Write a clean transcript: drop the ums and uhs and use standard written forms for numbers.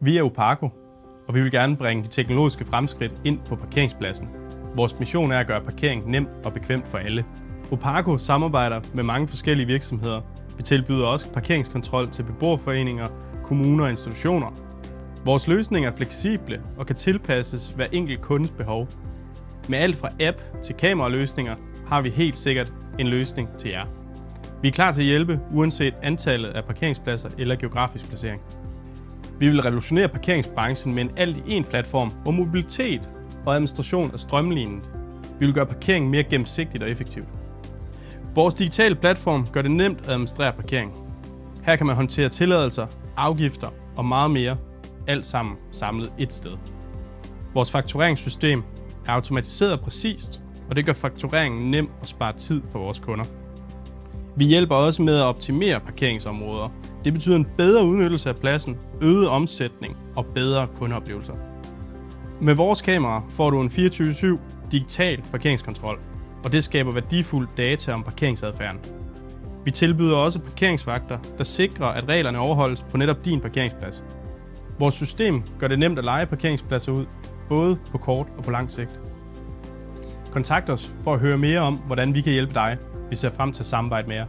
Vi er Uparco, og vi vil gerne bringe de teknologiske fremskridt ind på parkeringspladsen. Vores mission er at gøre parkering nemt og bekvemt for alle. Uparco samarbejder med mange forskellige virksomheder. Vi tilbyder også parkeringskontrol til beboerforeninger, kommuner og institutioner. Vores løsninger er fleksible og kan tilpasses hver enkelt kundes behov. Med alt fra app til kameraløsninger har vi helt sikkert en løsning til jer. Vi er klar til at hjælpe uanset antallet af parkeringspladser eller geografisk placering. Vi vil revolutionere parkeringsbranchen med en alt-i-én platform, hvor mobilitet og administration er strømlignet. Vi vil gøre parkeringen mere gennemsigtigt og effektivt. Vores digitale platform gør det nemt at administrere parkering. Her kan man håndtere tilladelser, afgifter og meget mere, alt sammen samlet et sted. Vores faktureringssystem er automatiseret og præcist, og det gør faktureringen nem og sparer tid for vores kunder. Vi hjælper også med at optimere parkeringsområder. Det betyder en bedre udnyttelse af pladsen, øget omsætning og bedre kundeoplevelser. Med vores kamera får du en 24/7 digital parkeringskontrol, og det skaber værdifuld data om parkeringsadfærden. Vi tilbyder også parkeringsvagter, der sikrer, at reglerne overholdes på netop din parkeringsplads. Vores system gør det nemt at leje parkeringspladser ud, både på kort og på lang sigt. Kontakt os for at høre mere om, hvordan vi kan hjælpe dig. Vi ser frem til at samarbejde med jer.